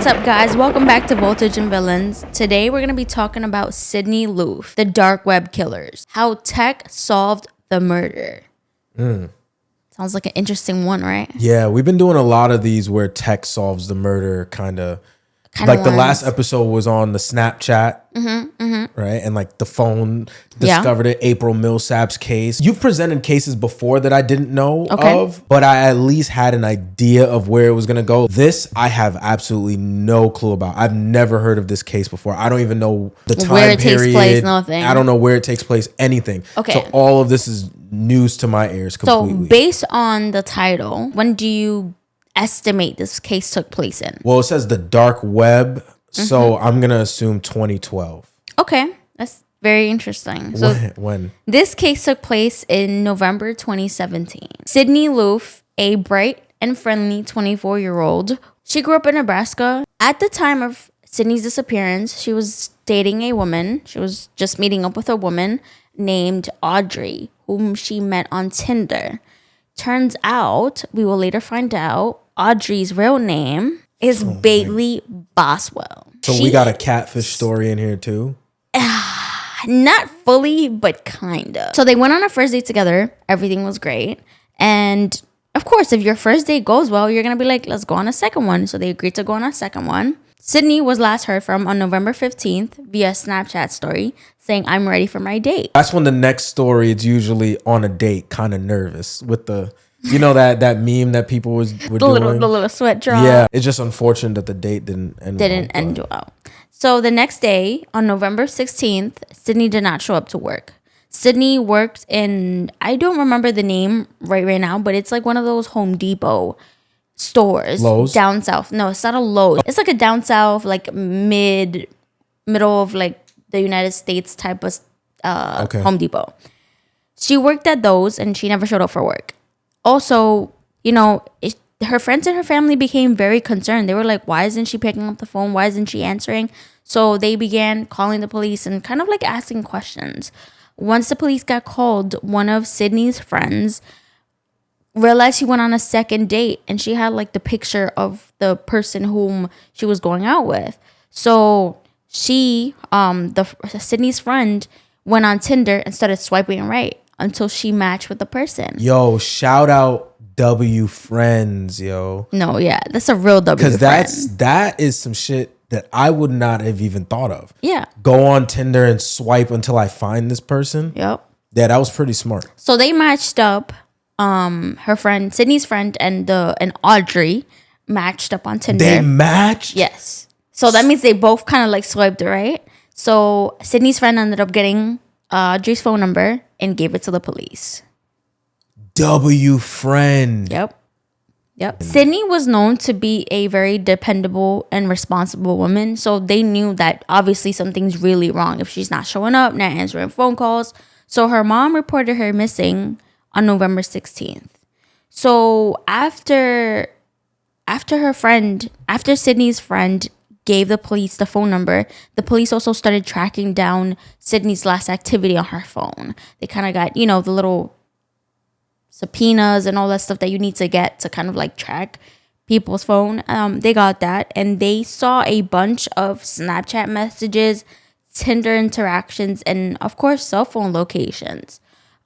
up, guys? Welcome back to Voltage and Villains. Today, we're going to be talking about Sydney Loofe, the dark web killers. How tech solved the murder. Sounds like an interesting one, right? Yeah, we've been doing a lot of these where tech solves the murder, kind of. Like the last episode was on the Snapchat, right? And like the phone discovered it, April Millsap's case. You've presented cases before that I didn't know of, but I at least had an idea of where it was going to go. This, I have absolutely no clue about. I've never heard of this case before. I don't even know the time where it period. Takes place, nothing. I don't know where it takes place, anything. Okay. So all of this is news to my ears completely. So based on the title, when do you estimate this case took place in? Well, it says the dark web, so I'm gonna assume 2012. Okay, that's very interesting. So when this case took place in November 2017. Sydney Loofe, a bright and friendly 24-year-old, she grew up in Nebraska. At the time of Sydney's disappearance, she was dating a woman. She was just meeting up with a woman named Aubrey, whom she met on Tinder. Turns out, we will later find out, Audrey's real name is Bailey Boswell. So we got a catfish story in here too? Not fully, but kind of. So they went on a first date together. Everything was great. And of course, if your first date goes well, you're going to be like, let's go on a second one. So they agreed to go on a second one. Sydney was last heard from on November 15th via Snapchat story saying, I'm ready for my date. That's when the next story is usually on a date, kind of nervous with the... You know that meme that people were doing? The little sweat drop. Yeah, it's just unfortunate that the date didn't end well. So the next day, on November 16th, Sydney did not show up to work. Sydney worked in, I don't remember the name right now, but it's like one of those Home Depot stores. Lowe's? Down south. No, it's not a Lowe's. It's like a down south, like middle of like the United States type of Home Depot. She worked at those and she never showed up for work. Also, you know, her friends and her family became very concerned. They were like, why isn't she picking up the phone? Why isn't she answering? So they began calling the police and kind of like asking questions. Once the police got called, one of Sydney's friends realized she went on a second date and she had like the picture of the person whom she was going out with. So she, Sydney's friend, went on Tinder and started swiping right until she matched with the person. Yo, shout out W friends, yo. No, yeah, that's a real W friend. Because that is some shit that I would not have even thought of. Yeah. Go on Tinder and swipe until I find this person. Yep. Yeah, that was pretty smart. So they matched up. Her friend, Sydney's friend, and Audrey matched up on Tinder. They matched? Yes. So that means they both kind of like swiped right. So Sydney's friend ended up getting Audrey's phone number and gave it to the police. W friend. Yep. Sydney was known to be a very dependable and responsible woman. So they knew that obviously something's really wrong if she's not showing up, not answering phone calls. So her mom reported her missing on November 16th. So after Sydney's friend gave the police the phone number, the police also started tracking down Sydney's last activity on her phone. They kind of got, the little subpoenas and all that stuff that you need to get to kind of like track people's phone. They got that and they saw a bunch of Snapchat messages, Tinder interactions, and of course, cell phone locations.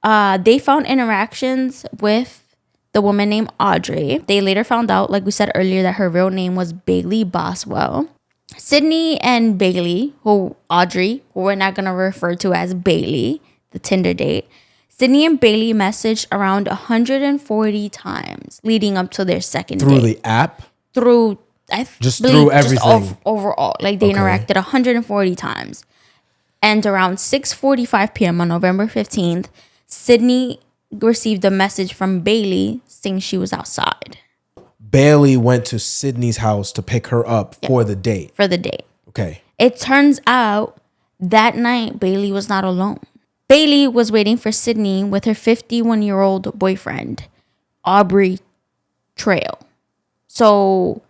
They found interactions with the woman named Aubrey. They later found out, like we said earlier, that her real name was Bailey Boswell. Sydney and Bailey, Audrey, who we're not going to refer to as Bailey, the Tinder date, Sydney and Bailey messaged around 140 times leading up to their second date. Through the app? Through everything. Overall. Like they interacted 140 times. And around 6:45 p.m. on November 15th, Sydney received a message from Bailey saying she was outside. Bailey went to Sydney's house to pick her up for the date. Okay. It turns out that night, Bailey was not alone. Bailey was waiting for Sydney with her 51-year-old boyfriend, Aubrey Trail. So...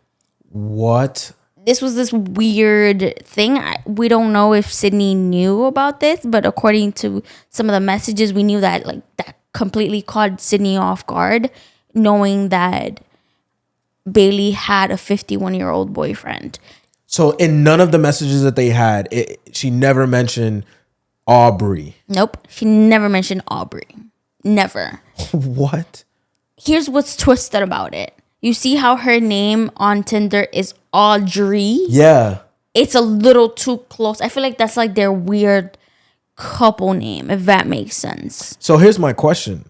What? This was this weird thing. We don't know if Sydney knew about this, but according to some of the messages, we knew that that completely caught Sydney off guard, knowing that Bailey had a 51-year-old boyfriend. So in none of the messages that they had, she never mentioned Aubrey. Nope. She never mentioned Aubrey. Never. What? Here's what's twisted about it. You see how her name on Tinder is Audrey? Yeah. It's a little too close. I feel like that's like their weird couple name, if that makes sense. So here's my question.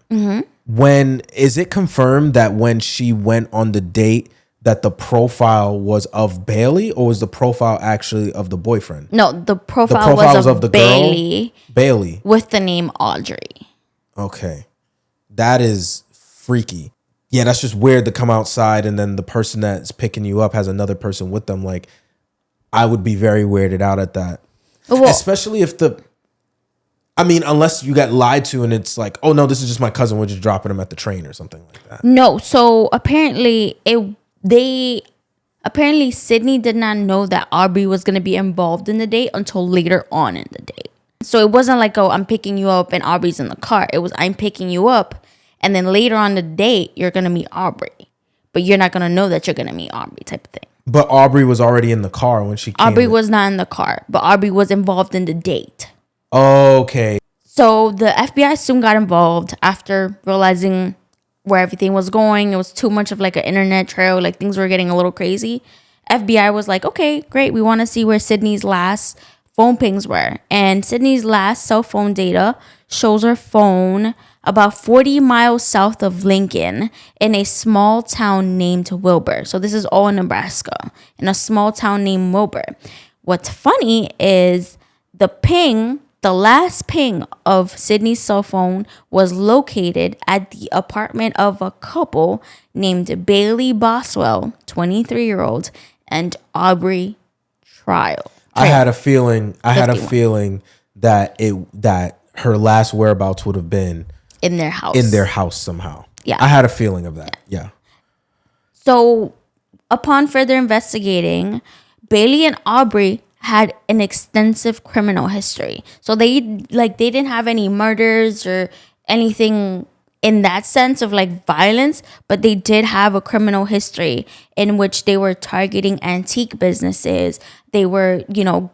When is it confirmed that when she went on the date that the profile was of Bailey, or was the profile actually of the boyfriend? No, the profile was of the Bailey. Girl? Bailey. With the name Audrey. Okay. That is freaky. Yeah, that's just weird to come outside and then the person that's picking you up has another person with them. Like, I would be very weirded out at that. Well, especially if unless you got lied to and it's like, oh no, this is just my cousin, we're just dropping him at the train or something like that. No, so apparently Sydney did not know that Aubrey was going to be involved in the date until later on in the date. So it wasn't like, oh, I'm picking you up and Aubrey's in the car. It was, I'm picking you up and then later on the date, you're going to meet Aubrey. But you're not going to know that you're going to meet Aubrey type of thing. But Aubrey was already in the car when she came. Aubrey was not in the car, but Aubrey was involved in the date. Okay. So the FBI soon got involved after realizing where everything was going. It was too much of like an internet trail. Like things were getting a little crazy. FBI was like, okay, great. We want to see where Sydney's last phone pings were. And Sydney's last cell phone data shows her phone about 40 miles south of Lincoln in a small town named Wilbur. So this is all in Nebraska, in a small town named Wilbur. What's funny is the last ping of Sydney's cell phone was located at the apartment of a couple named Bailey Boswell, 23-year-old, and Aubrey Trial. I had a feeling that her last whereabouts would have been in their house somehow. Yeah. I had a feeling of that. Yeah. So upon further investigating, Bailey and Aubrey had an extensive criminal history. So they didn't have any murders or anything in that sense of like violence, but they did have a criminal history in which they were targeting antique businesses. They were,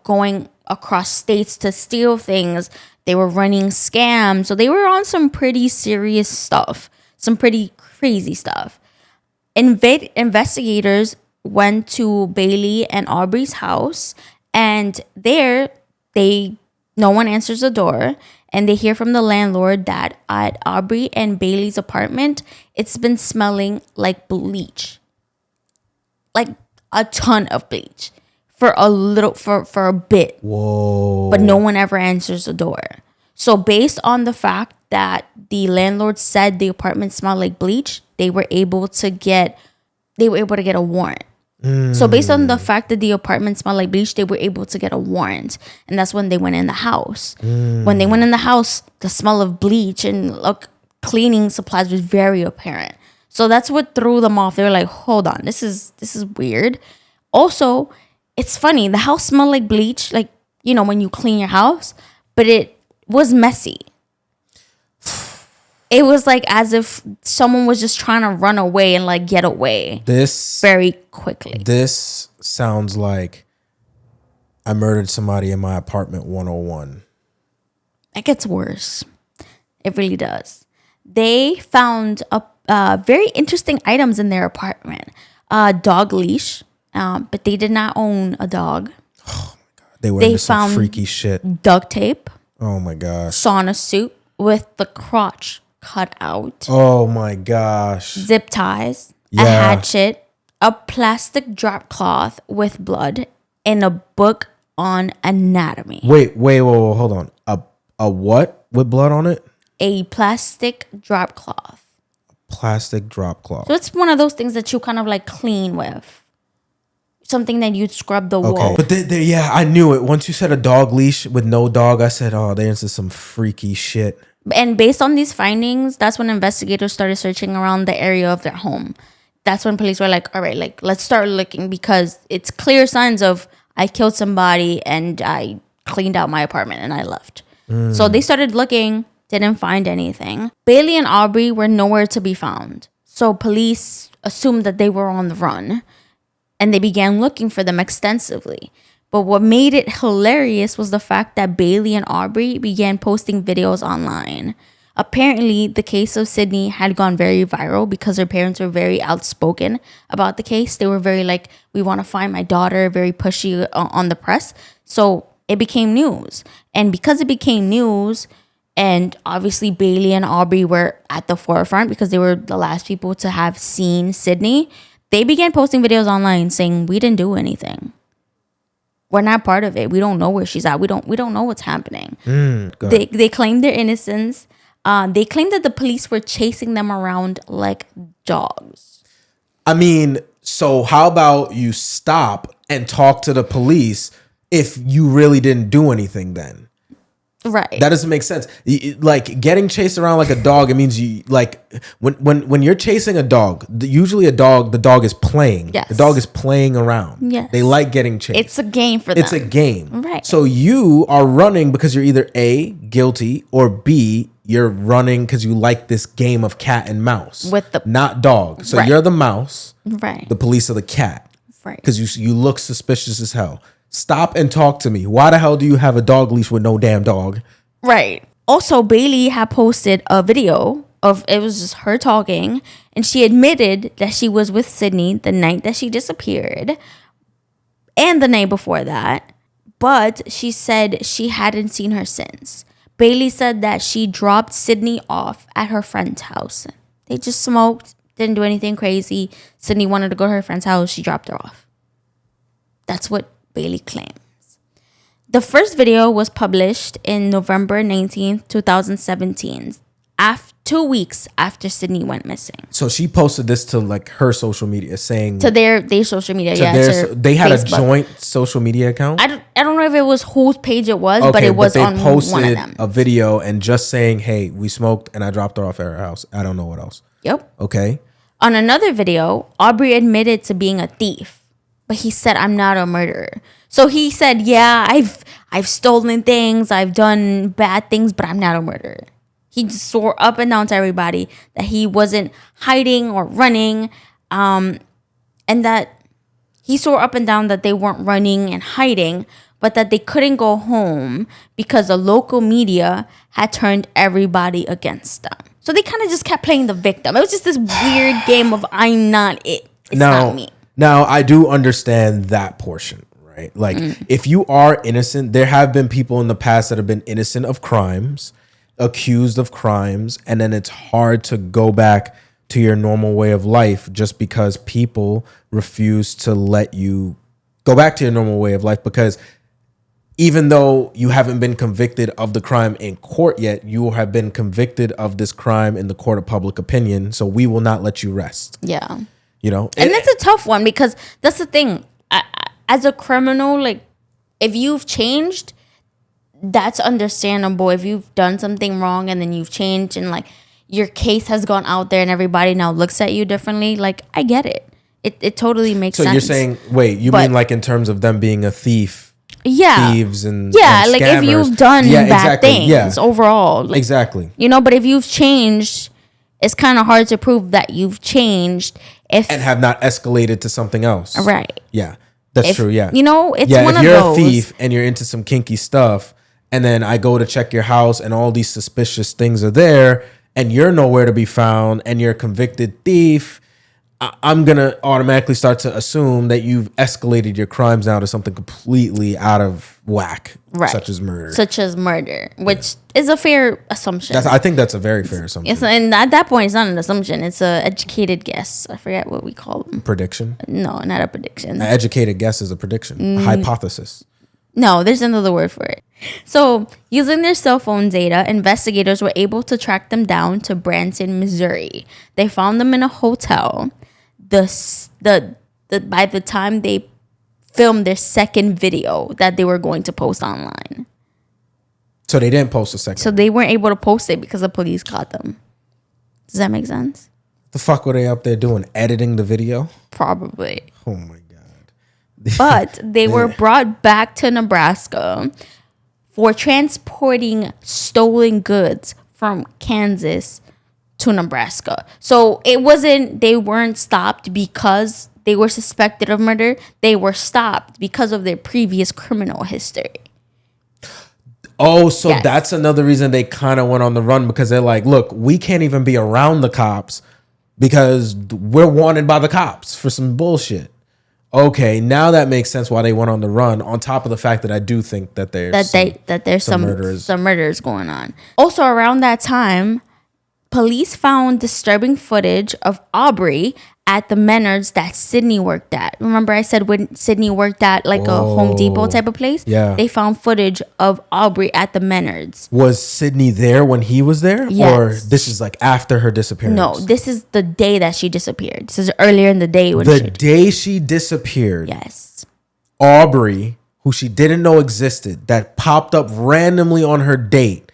going across states to steal things. They were running scams. So they were on some pretty serious stuff, some pretty crazy stuff. Investigators went to Bailey and Aubrey's house, and there no one answers the door, and they hear from the landlord that at Aubrey and Bailey's apartment, it's been smelling like bleach, like a ton of bleach for a bit. Whoa! But no one ever answers the door. So based on the fact that the landlord said the apartment smelled like bleach, they were able to get a warrant. So based on the fact that the apartment smelled like bleach, they were able to get a warrant. And that's when they went in the house. When they went in the house, the smell of bleach and cleaning supplies was very apparent. So that's what threw them off. They were like, hold on, this is weird. Also, it's funny. The house smelled like bleach, like, when you clean your house, but it was messy. It was like as if someone was just trying to run away and get away. This very quickly. This sounds like I murdered somebody in my apartment 101. It gets worse. It really does. They found very interesting items in their apartment. A dog leash, but they did not own a dog. Oh my God. They were into some freaky shit. Duct tape. Oh my gosh. Sauna suit with the crotch cut out. Oh my gosh. Zip ties. Yeah. A hatchet. A plastic drop cloth with blood. And a book on anatomy. Wait, hold on. A what with blood on it? A plastic drop cloth. Plastic drop cloth. So it's one of those things that you kind of clean with. Something that you'd scrub the wall. But yeah, I knew it. Once you said a dog leash with no dog, I said, oh, they're into some freaky shit. And based on these findings, that's when investigators started searching around the area of their home. That's when police were like, all right, let's start looking, because it's clear signs of I killed somebody and I cleaned out my apartment and I left. So they started looking, didn't find anything. Bailey and Aubrey were nowhere to be found. So police assumed that they were on the run and they began looking for them extensively. But what made it hilarious was the fact that Bailey and Aubrey began posting videos online. Apparently, the case of Sydney had gone very viral because her parents were very outspoken about the case. They were very like, we want to find my daughter, very pushy on the press. So it became news. And because it became news, and obviously Bailey and Aubrey were at the forefront because they were the last people to have seen Sydney, they began posting videos online saying, we didn't do anything. We're not part of it. We don't know where she's at. We don't know what's happening. They claimed their innocence. They claimed that the police were chasing them around like dogs. I mean, so how about you stop and talk to the police if you really didn't do anything then? Right. That doesn't make sense. Like getting chased around like a dog, it means you like when you're chasing a dog, usually the dog is playing. Yes. The dog is playing around. Yes. They like getting chased. It's a game for them. It's a game. Right. So you are running because you're either A, guilty, or B, you're running because you like this game of cat and mouse. With the not dog. So right. You're the mouse. Right. The police are the cat. Right. Because you look suspicious as hell. Stop and talk to me. Why the hell do you have a dog leash with no damn dog? Right. Also, Bailey had posted a video of, it was just her talking, and she admitted that she was with Sydney the night that she disappeared and the night before that, but she said she hadn't seen her since. Bailey said that she dropped Sydney off at her friend's house. They just smoked, didn't do anything crazy. Sydney wanted to go to her friend's house. She dropped her off. That's what Bailey claims. The first video was published in November 19th, 2017, 2 weeks after Sydney went missing. So she posted this to like her social media saying... To their social media, they had Facebook. A joint social media account? I don't know if it was whose page it was, but it was on one of them. They posted a video and just saying, hey, we smoked and I dropped her off at her house. I don't know what else. Yep. Okay. On another video, Aubrey admitted to being a thief, but he said, I'm not a murderer. So he said, yeah, I've stolen things, I've done bad things, but I'm not a murderer. He just swore up and down to everybody that he wasn't hiding or running, and that he swore up and down that they weren't running and hiding, but that they couldn't go home because the local media had turned everybody against them. So they kind of just kept playing the victim. It was just this weird game of I'm not it. It's not me. Now, I do understand that portion, right? Like, if you are innocent, there have been people in the past that have been innocent of crimes, accused of crimes, and then it's hard to go back to your normal way of life just because people refuse to let you go back to your normal way of life, because even though you haven't been convicted of the crime in court yet, you have been convicted of this crime in the court of public opinion, so we will not let you rest. Yeah. You know? And that's a tough one, because that's the thing. As a criminal, like, if you've changed, that's understandable. If you've done something wrong and then you've changed and like your case has gone out there and everybody now looks at you differently, like, I get it. It totally makes sense. So you're saying, wait, you mean like in terms of them being a thief? Yeah. Thieves and and like scammers. if you've done bad things overall. Like, exactly. You know, but if you've changed, it's kind of hard to prove that you've changed and have not escalated to something else. Right. Yeah. That's true. Yeah. You know, it's one of those. If you're a thief and you're into some kinky stuff, and then I go to check your house and all these suspicious things are there and you're nowhere to be found and you're a convicted thief, I'm going to automatically start to assume that you've escalated your crimes now to something completely out of whack, right, such as murder. Which is a fair assumption. I think that's a very fair assumption. And at that point, it's not an assumption. It's an educated guess. I forget what we call them. Prediction? No, not a prediction. An educated guess is a prediction. A hypothesis. No, there's another word for it. So, using their cell phone data, investigators were able to track them down to Branson, Missouri. They found them in a hotel. By the time they filmed their second video that they were going to post online. So they didn't post a second. So they weren't able to post it because the police caught them. Does that make sense? The fuck were they up there doing? Editing the video? Probably. Oh my God. But they were brought back to Nebraska for transporting stolen goods from Kansas to Nebraska. So they weren't stopped because they were suspected of murder. They were stopped because of their previous criminal history. Oh, so that's another reason they kind of went on the run, because they're like, look, we can't even be around the cops because we're wanted by the cops for some bullshit. Okay, now that makes sense why they went on the run, on top of the fact that I do think that there's some murders going on. Also, around that time, police found disturbing footage of Aubrey at the Menards that Sydney worked at. Remember I said when Sydney worked at like a Home Depot type of place? Yeah. They found footage of Aubrey at the Menards. Was Sydney there when he was there? Yes. Or this is like after her disappearance? No, this is the day that she disappeared. This is earlier in the day. The day she disappeared. Yes. Aubrey, who she didn't know existed, that popped up randomly on her date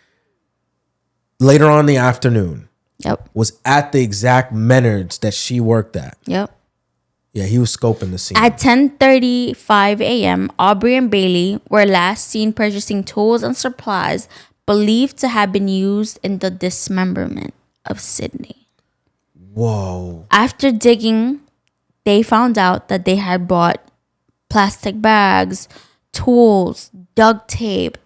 later on in the afternoon. Yep. Was at the exact Menards that she worked at. Yep. Yeah, he was scoping the scene. At 10:35 a.m., Aubrey and Bailey were last seen purchasing tools and supplies believed to have been used in the dismemberment of Sydney. Whoa. After digging, they found out that they had bought plastic bags, tools, duct tape,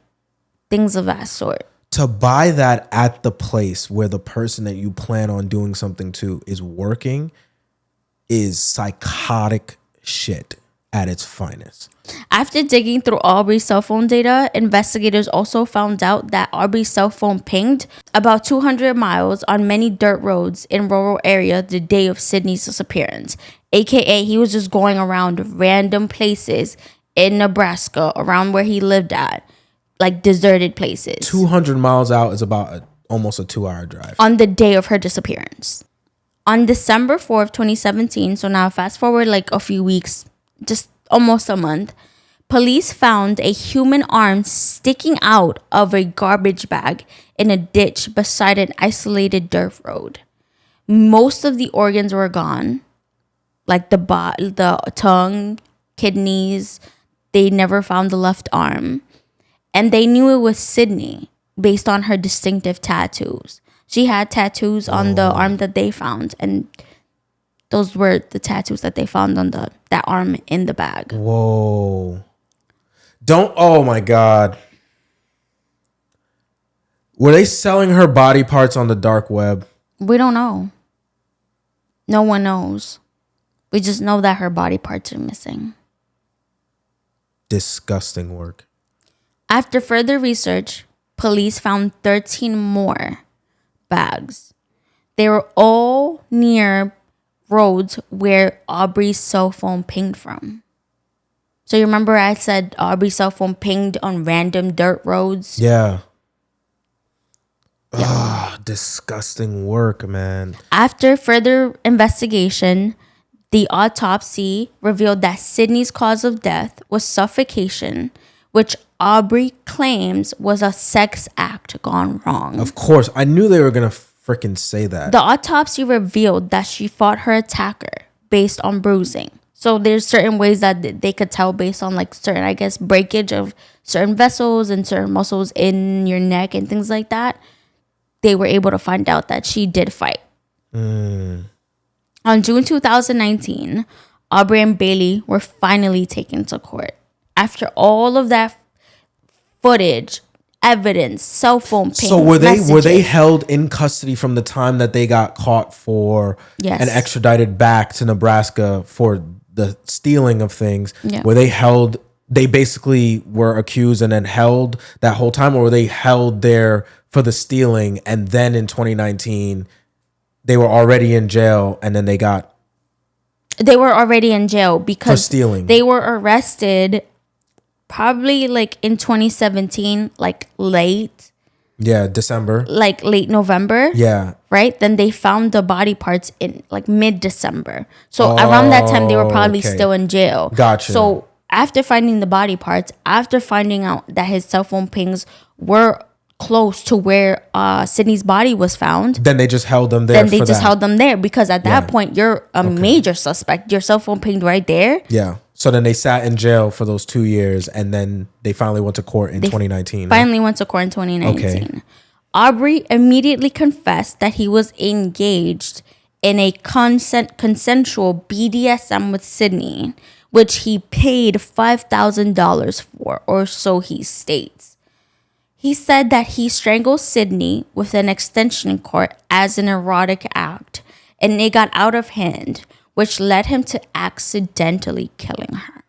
things of that sort. To buy that at the place where the person that you plan on doing something to is working is psychotic shit at its finest. After digging through Aubrey's cell phone data, investigators also found out that Aubrey's cell phone pinged about 200 miles on many dirt roads in rural area the day of Sydney's disappearance. AKA, he was just going around random places in Nebraska around where he lived at. Like deserted places. 200 miles out is about almost a 2-hour drive. On the day of her disappearance. On December 4th, 2017, so now fast forward like a few weeks, just almost a month, police found a human arm sticking out of a garbage bag in a ditch beside an isolated dirt road. Most of the organs were gone, like the tongue, kidneys. They never found the left arm. And they knew it was Sydney based on her distinctive tattoos. She had tattoos on the arm that they found. And those were the tattoos that they found on that arm in the bag. Whoa. Oh my God. Were they selling her body parts on the dark web? We don't know. No one knows. We just know that her body parts are missing. Disgusting work. After further research, police found 13 more bags. They were all near roads where Aubrey's cell phone pinged from. So you remember I said Aubrey's cell phone pinged on random dirt roads? Yeah. Ah, disgusting work, man. After further investigation, the autopsy revealed that Sydney's cause of death was suffocation, which Aubrey claims was a sex act gone wrong. Of course. I knew they were going to freaking say that. The autopsy revealed that she fought her attacker based on bruising. So there's certain ways that they could tell based on like certain, I guess, breakage of certain vessels and certain muscles in your neck and things like that. They were able to find out that she did fight. On June 2019, Aubrey and Bailey were finally taken to court. After all of that footage, evidence, cell phone pings, so were they held in custody from the time that they got caught for and extradited back to Nebraska for the stealing of things? Yeah. Were they held? They basically were accused and then held that whole time, or were they held there for the stealing and then in 2019 they were already in jail and then they were already in jail because for stealing. They were arrested probably like in 2017, like late. Yeah, December. Like late November. Yeah. Right? Then they found the body parts in like mid-December. So around that time, they were probably still in jail. Gotcha. So after finding the body parts, after finding out that his cell phone pings were close to where Sydney's body was found, then they just held them there. Held them there because at that point, you're a major suspect. Your cell phone pinged right there. Yeah. So then they sat in jail for those 2 years, and then they finally went to court in 2019. Finally went to court in 2019. Okay. Aubrey immediately confessed that he was engaged in a consensual BDSM with Sydney, which he paid $5,000 for, or so he states. He said that he strangled Sydney with an extension cord as an erotic act, and it got out of hand, which led him to accidentally killing her.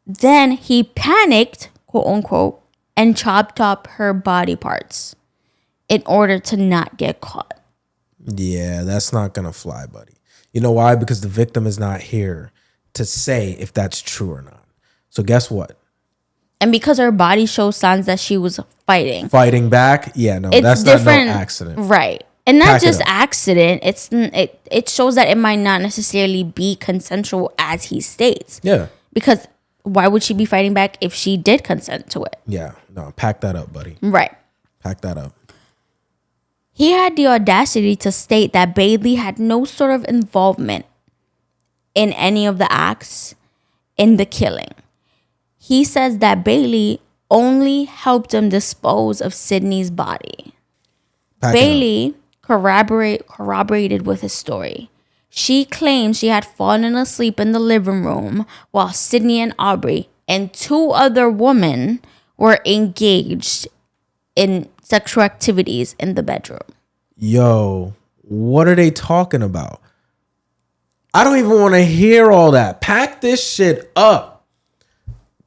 Then he panicked, quote unquote, and chopped up her body parts in order to not get caught. Yeah, that's not going to fly, buddy. You know why? Because the victim is not here to say if that's true or not. So guess what? And because her body shows signs that she was fighting. Fighting back? Yeah, no, that's different. Not no accident. Right. And not just accident. It shows that it might not necessarily be consensual as he states. Yeah. Because why would she be fighting back if she did consent to it? Yeah. No, pack that up, buddy. Right. Pack that up. He had the audacity to state that Bailey had no sort of involvement in any of the acts in the killing. He says that Bailey only helped him dispose of Sydney's body. Bailey corroborated with his story. She claimed she had fallen asleep in the living room while Sydney and Aubrey and 2 other women were engaged in sexual activities in the bedroom. Yo, what are they talking about? I don't even want to hear all that. Pack this shit up.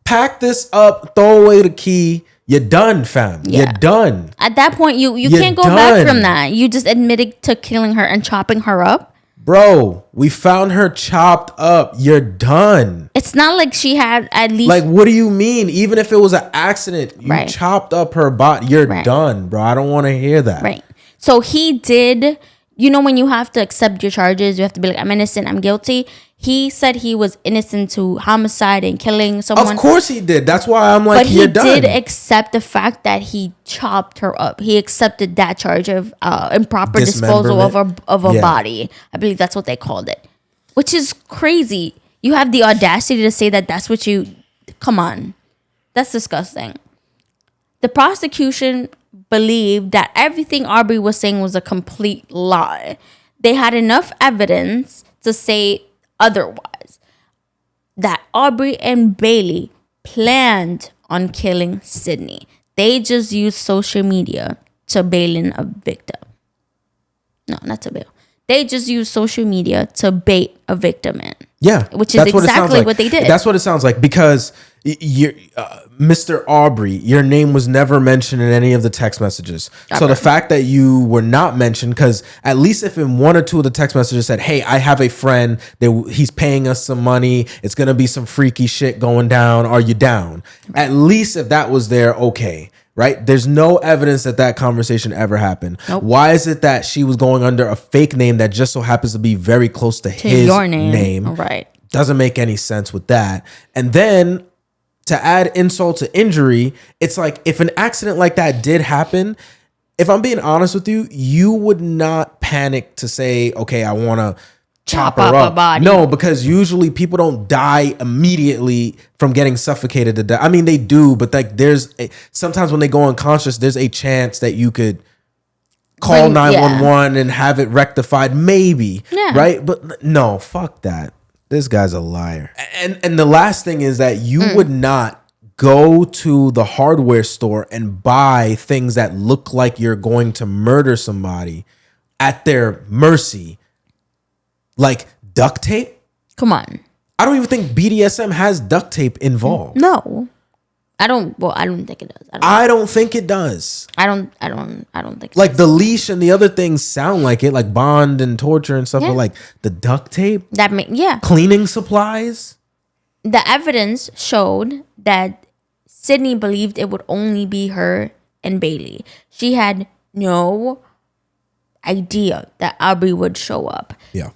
Pack this up. Throw away the key. You're done, fam. Yeah. You're done. At that point, you can't go back from that. You just admitted to killing her and chopping her up. Bro, we found her chopped up. You're done. It's not like she had at least... Like, what do you mean? Even if it was an accident, you chopped up her body. You're done, bro. I don't want to hear that. Right. So he did... You know, when you have to accept your charges, you have to be like, I'm innocent, I'm guilty. He said he was innocent to homicide and killing someone. Of course he did. That's why I'm like, you're done. But he did accept the fact that he chopped her up. He accepted that charge of improper disposal of a body. I believe that's what they called it. Which is crazy. You have the audacity to say that that's what you... Come on. That's disgusting. The prosecution believed that everything Aubrey was saying was a complete lie. They had enough evidence to say otherwise. That Aubrey and Bailey planned on killing Sydney. They just used social media to bail in a victim. No, not to bail. They just used social media to bait a victim in. Yeah. Which is exactly what they did. That's what it sounds like, because you're, Mr. Aubrey, your name was never mentioned in any of the text messages. So the fact that you were not mentioned, because at least if in 1 or 2 of the text messages said, hey, I have a friend, he's paying us some money, it's going to be some freaky shit going down, are you down? At least if that was there, okay. Right? There's no evidence that conversation ever happened. Nope. Why is it that she was going under a fake name that just so happens to be very close to his your name? Right. Doesn't make any sense with that. And then to add insult to injury, it's like, if an accident like that did happen, if I'm being honest with you, you would not panic to say, okay, I want to chop her up. A body. No, because usually people don't die immediately from getting suffocated to death. I mean, they do, but like sometimes when they go unconscious, there's a chance that you could call 911 and have it rectified, maybe. Yeah. Right? But no, fuck that. This guy's a liar. And the last thing is that you would not go to the hardware store and buy things that look like you're going to murder somebody at their mercy. Like duct tape? Come on. I don't even think BDSM has duct tape involved. No. I don't think it does. I don't think it does. I don't think it like does. The leash and the other things sound like it, like bond and torture and stuff, but like the duct tape? Cleaning supplies? The evidence showed that Sydney believed it would only be her and Bailey. She had no idea that Aubrey would show up. Yeah.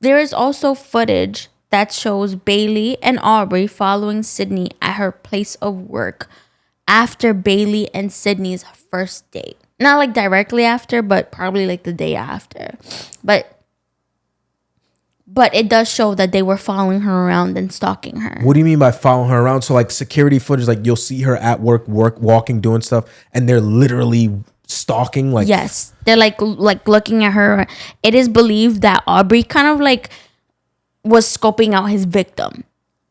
There is also footage that shows Bailey and Aubrey following Sydney at her place of work after Bailey and Sydney's first date. Not like directly after, but probably like the day after. But But it does show that they were following her around and stalking her. What do you mean by following her around? So like security footage, like you'll see her at work, walking, doing stuff, and they're literally stalking. Like yes, they're like looking at her. It is believed that Aubrey kind of like was scoping out his victim.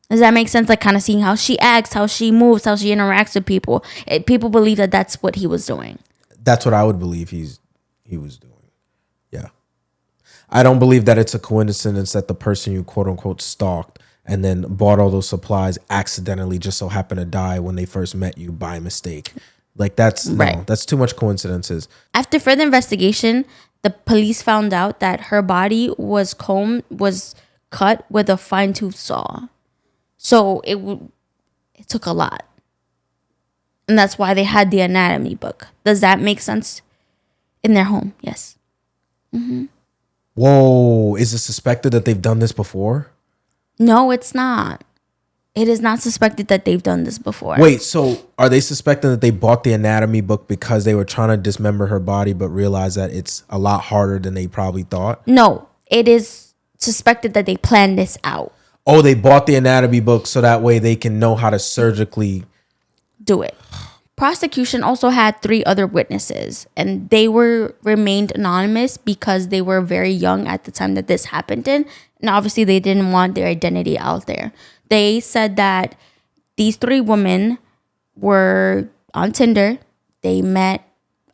Does that make sense? Like kind of seeing how she acts, how she moves, how she interacts with people. People believe that that's what he was doing. That's what I would believe he was doing. Yeah. I don't believe that it's a coincidence that the person you quote unquote stalked and then bought all those supplies accidentally just so happened to die when they first met you by mistake. Like that's right. No, that's too much coincidences. After further investigation, the police found out that her body was cut with a fine-tooth saw. So it took a lot. And that's why they had the anatomy book. Does that make sense? In their home, yes. Mm-hmm. Whoa, is it suspected that they've done this before? No, it's not. It is not suspected that they've done this before. Wait, so are they suspecting that they bought the anatomy book because they were trying to dismember her body but realized that it's a lot harder than they probably thought? No, it is suspected that they planned this out. Oh, they bought the anatomy book so that way they can know how to surgically do it. Prosecution also had 3 other witnesses, and they remained anonymous because they were very young at the time that this happened in, and obviously they didn't want their identity out there. They said that these 3 women were on Tinder. They met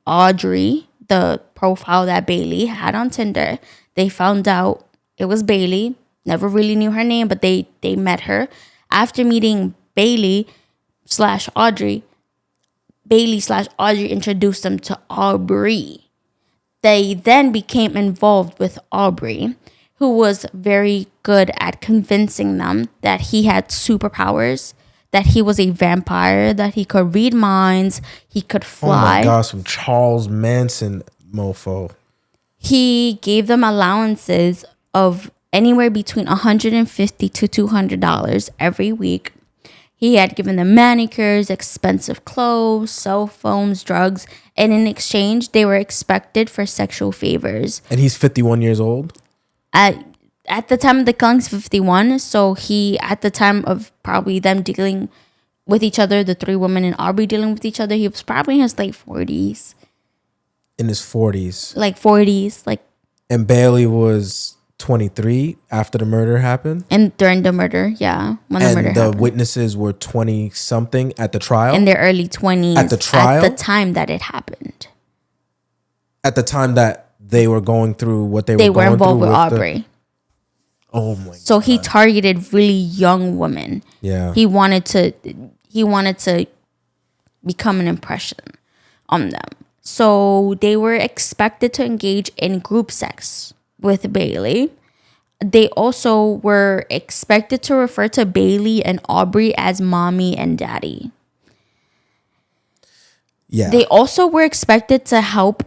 Aubrey, the profile that Bailey had on Tinder. They found out it was Bailey. Never really knew her name, but they met her. After meeting Bailey/Aubrey introduced them to Aubrey. They then became involved with Aubrey, who was very good at convincing them that he had superpowers, that he was a vampire, that he could read minds, he could fly. Oh my God, some Charles Manson mofo. He gave them allowances of anywhere between $150 to $200 every week. He had given them manicures, expensive clothes, cell phones, drugs, and in exchange, they were expected for sexual favors. And he's 51 years old? At the time of the killings, 51. So he, at the time of probably them dealing with each other, the 3 women and Aubrey dealing with each other, he was probably in his late 40s. In his 40s? Like 40s. And Bailey was 23 after the murder happened? And during the murder, yeah. When the murder happened. And the witnesses were 20-something at the trial? In their early 20s. At the trial? At the time that it happened. At the time that they were going through what they were going through? They were involved with Aubrey. Oh my God. So he targeted really young women. Yeah. He wanted to become an impression on them. So they were expected to engage in group sex with Bailey. They also were expected to refer to Bailey and Aubrey as mommy and daddy. Yeah. They also were expected to help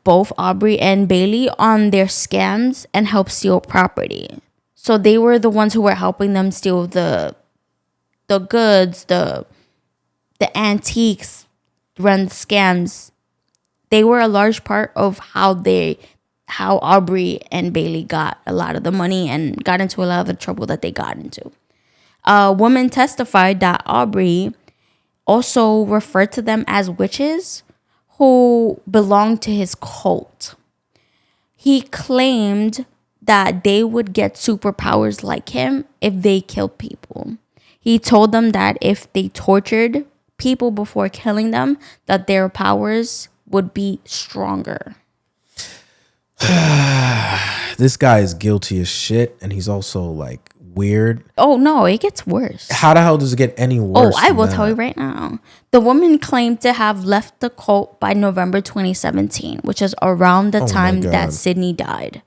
both Aubrey and Bailey on their scams and help steal property. So they were the ones who were helping them steal the goods, the antiques, run the scams. They were a large part of how Aubrey and Bailey got a lot of the money and got into a lot of the trouble that they got into. A woman testified that Aubrey also referred to them as witches who belonged to his cult. He claimed that they would get superpowers like him if they killed people. He told them that if they tortured people before killing them, that their powers would be stronger. This guy is guilty as shit, and he's also like weird. Oh no, it gets worse. How the hell does it get any worse? Oh, I will tell you right now. The woman claimed to have left the cult by November 2017, which is around the time that Sydney died.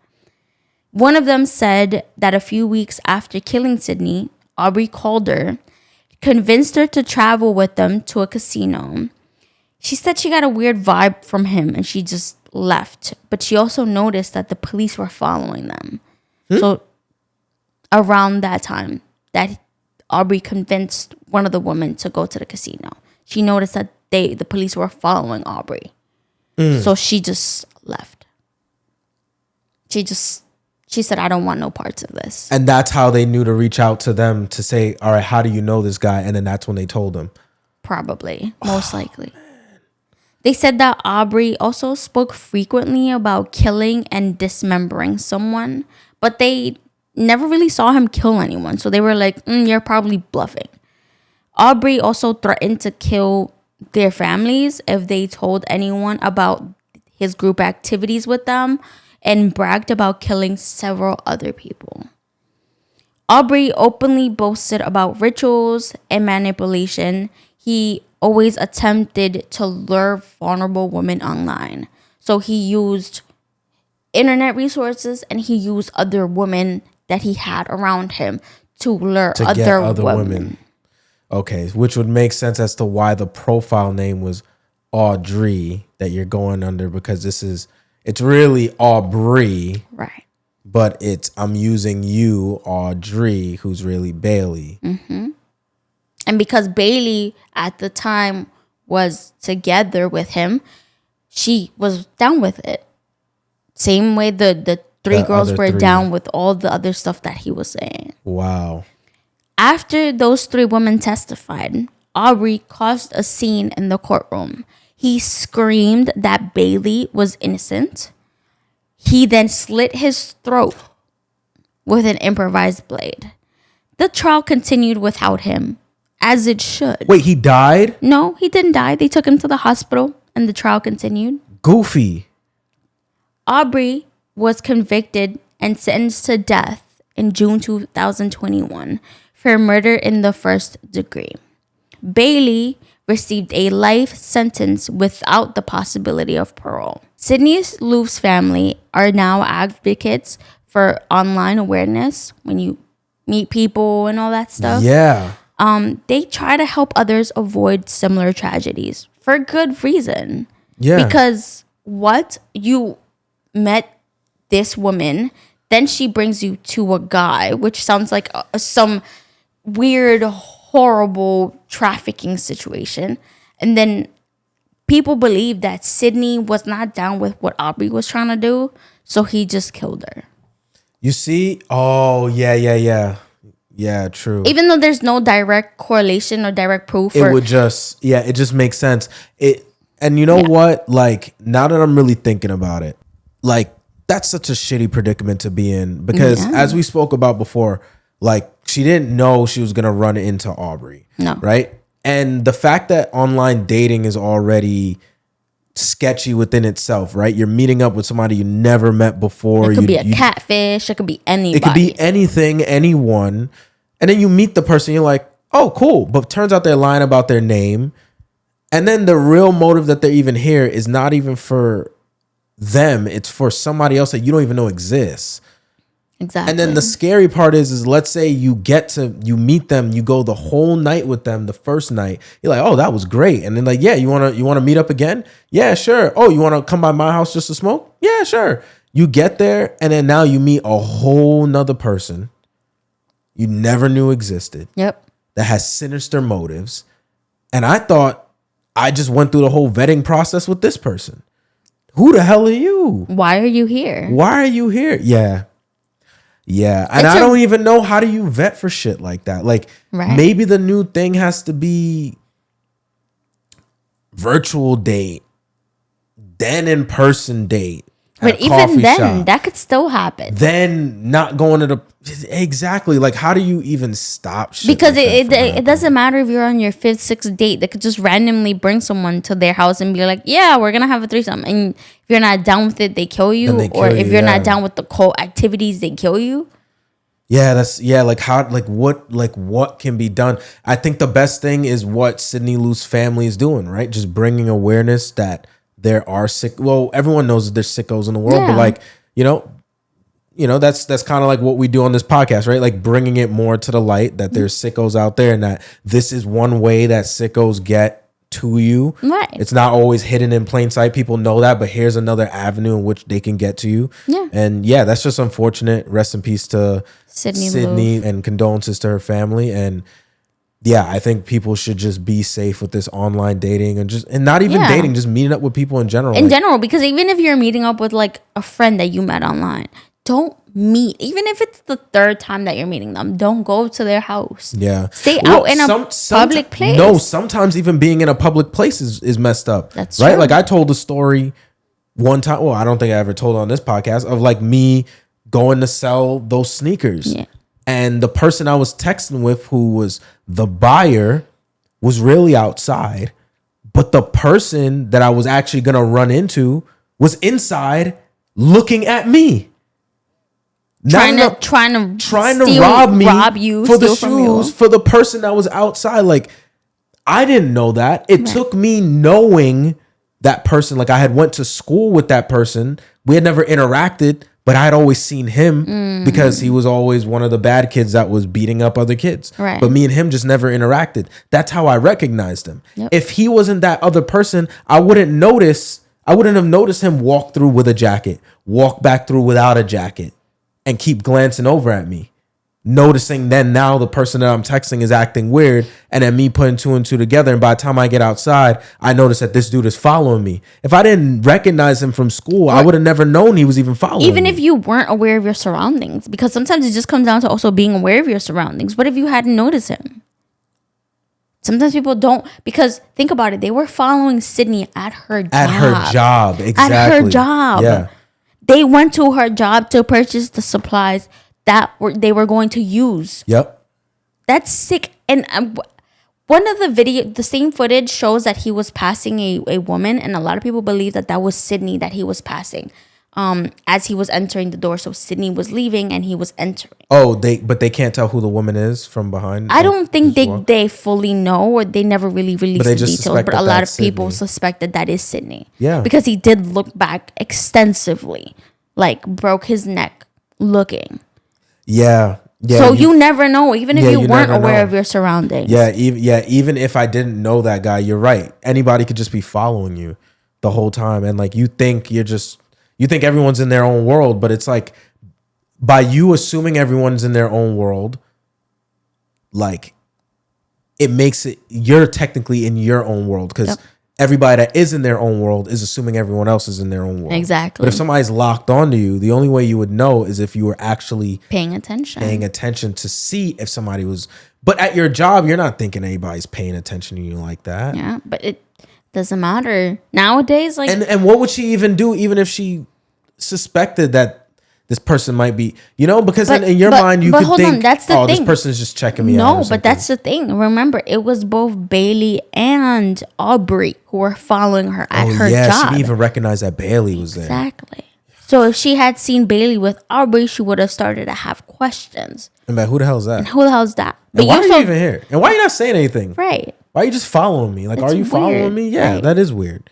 One of them said that a few weeks after killing Sydney, Aubrey called her, convinced her to travel with them to a casino. She said she got a weird vibe from him and she just left. But she also noticed that the police were following them. So around that time that Aubrey convinced one of the women to go to the casino, she noticed that the police were following Aubrey. So she just left. She she said, I don't want no parts of this. And that's how they knew to reach out to them to say, all right, how do you know this guy? And then that's when they told him. Probably, most likely. They said that Aubrey also spoke frequently about killing and dismembering someone, but they never really saw him kill anyone. So they were like, you're probably bluffing. Aubrey also threatened to kill their families if they told anyone about his group activities with them, and bragged about killing several other people. Aubrey openly boasted about rituals and manipulation. He always attempted to lure vulnerable women online. So he used internet resources and he used other women that he had around him to lure other women. Okay, which would make sense as to why the profile name was Audrey that you're going under, because it's really Aubrey. Right. But I'm using you, Audrey, who's really Bailey. Mm-hmm. And because Bailey at the time was together with him, she was down with it. Same way the three girls were down with all the other stuff that he was saying. Wow. After those three women testified, Aubrey caused a scene in the courtroom. He screamed that Bailey was innocent. He then slit his throat with an improvised blade. The trial continued without him, as it should. Wait, he died? No, he didn't die. They took him to the hospital and the trial continued. Goofy. Aubrey was convicted and sentenced to death in June 2021 for murder in the first degree. Bailey received a life sentence without the possibility of parole. Sydney Loofe's family are now advocates for online awareness when you meet people and all that stuff. Yeah. They try to help others avoid similar tragedies for good reason. Yeah. Because you met this woman, then she brings you to a guy, which sounds like some weird, horrible trafficking situation. And then people believe that Sydney was not down with what Aubrey was trying to do, so he just killed her. You see? Oh, yeah. Yeah, true. Even though there's no direct correlation or direct proof. It just makes sense. And you know what? Like, now that I'm really thinking about it, like, that's such a shitty predicament to be in. Because as we spoke about before, like, she didn't know she was going to run into Aubrey. No. Right? And the fact that online dating is already sketchy within itself, right? You're meeting up with somebody you never met before. It could be a catfish. It could be anybody. It could be anything, anyone. And then you meet the person, you're like, oh, cool. But turns out they're lying about their name. And then the real motive that they're even here is not even for them. It's for somebody else that you don't even know exists. Exactly. And then the scary part is let's say you meet them, you go the whole night with them, the first night. You're like, oh, that was great. And then like, yeah, you wanna meet up again? Yeah, sure. Oh, you wanna come by my house just to smoke? Yeah, sure. You get there, and then now you meet a whole nother person you never knew existed. Yep. That has sinister motives. And I thought I just went through the whole vetting process with this person. Who the hell are you? Why are you here? Yeah. And I don't even know, how do you vet for shit like that? Like, maybe the new thing has to be virtual date, then in-person date. But even then, that could still happen. Then not going to the... Exactly. Like, how do you even stop shit? Because it doesn't matter if you're on your 5th, 6th date. They could just randomly bring someone to their house and be like, yeah, we're going to have a threesome. And if you're not down with it, they kill you. If you're not down with the cult activities, they kill you. Yeah, what can be done? I think the best thing is what Sydney Loofe's family is doing, right? Just bringing awareness that there are everyone knows that there's sickos in the world, but like, you know, that's kind of like what we do on this podcast, right? Like bringing it more to the light that there's sickos out there and that this is one way that sickos get to you. Right. It's not always hidden in plain sight. People know that, but here's another avenue in which they can get to you. Yeah. And yeah, that's just unfortunate. Rest in peace to Sydney and condolences to her family. And yeah, I think people should just be safe with this online dating and not even dating, just meeting up with people in general. Because even if you're meeting up with like a friend that you met online, don't meet, even if it's the third time that you're meeting them, don't go to their house. Yeah. Stay out in a public place. No, sometimes even being in a public place is messed up. That's right. True. Like I told a story one time. Well, I don't think I ever told on this podcast of like me going to sell those sneakers. Yeah. And the person I was texting with, who was the buyer, was really outside. But the person that I was actually going to run into was inside looking at me. Trying to rob you for the shoes for the person that was outside. Like, I didn't know that. It took me knowing that person. Like, I had went to school with that person. We had never interacted, but I had always seen him because he was always one of the bad kids that was beating up other kids. Right. But me and him just never interacted. That's how I recognized him. Yep. If he wasn't that other person, I wouldn't have noticed him walk through with a jacket, walk back through without a jacket, and keep glancing over at me. Noticing then now the person that I'm texting is acting weird, and then me putting two and two together. And by the time I get outside, I notice that this dude is following me. If I didn't recognize him from school, I would have never known he was even following me. Even if you weren't aware of your surroundings, because sometimes it just comes down to also being aware of your surroundings. What if you hadn't noticed him? Sometimes people don't, because think about it. They were following Sydney at her job. At her job, exactly. At her job. Yeah. They went to her job to purchase the supplies that they were going to use. Yep. That's sick. And one of the same footage shows that he was passing a woman, and a lot of people believe that was Sydney that he was passing as he was entering the door. So Sydney was leaving and he was entering. Oh, but they can't tell who the woman is from behind? I don't think they fully know, or they never really released the details. But a lot of people suspected that is Sydney. Yeah. Because he did look back extensively, like broke his neck looking. Yeah. Yeah. So you never know, even if you weren't aware know. of your surroundings. Yeah. Even if I didn't know that guy, you're right. Anybody could just be following you the whole time. And like, you think everyone's in their own world, but it's like, by you assuming everyone's in their own world, like, it makes it, you're technically in your own world, because everybody that is in their own world is assuming everyone else is in their own world. Exactly. But if somebody's locked onto you, the only way you would know is if you were actually paying attention to see if somebody was. But at your job, you're not thinking anybody's paying attention to you like that. Yeah, but it doesn't matter nowadays. Like, and what would she even do, even if she suspected that this person might be, because in your mind you could think, that's the thing. This person is just checking me out. No, but that's the thing. Remember, it was both Bailey and Aubrey who were following her at her job. She didn't even recognize that Bailey was there. Exactly. So if she had seen Bailey with Aubrey, she would have started to have questions. And who the hell is that? And who the hell is that? But why are you even here? And why are you not saying anything? Right. Why are you just following me? Like, are you following me? Yeah, right. That is weird.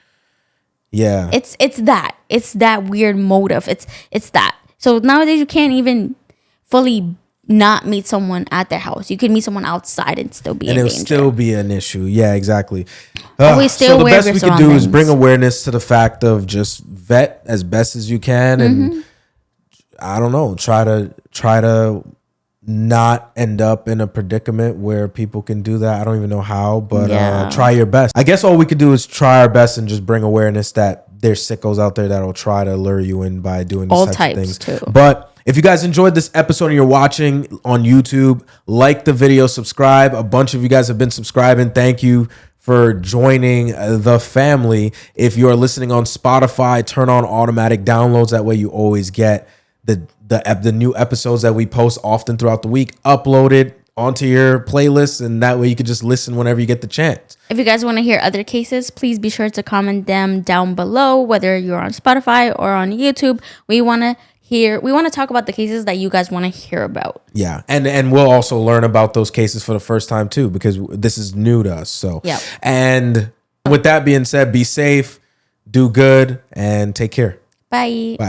Yeah. It's that weird motive. It's that. So nowadays you can't even fully not meet someone at their house. You can meet someone outside and still be in danger. And it'll still be an issue. Yeah, exactly. Always stay aware of your surroundings. So the best we can do is bring awareness to the fact of just vet as best as you can, and I don't know, try to not end up in a predicament where people can do that. I don't even know how, but try your best. I guess all we could do is try our best and just bring awareness that there's sickos out there that'll try to lure you in by doing these types of things. Too. But if you guys enjoyed this episode and you're watching on YouTube, like the video, subscribe. A bunch of you guys have been subscribing. Thank you for joining the family. If you're listening on Spotify, turn on automatic downloads. That way you always get the new episodes that we post often throughout the week uploaded onto your playlist, and that way you can just listen whenever you get the chance. If you guys want to hear other cases, please be sure to comment them down below, whether you're on Spotify or on YouTube. We want to talk about the cases that you guys want to hear about. Yeah, and we'll also learn about those cases for the first time too, because this is new to us. So yeah. And with that being said, be safe, do good, and take care. Bye. Bye.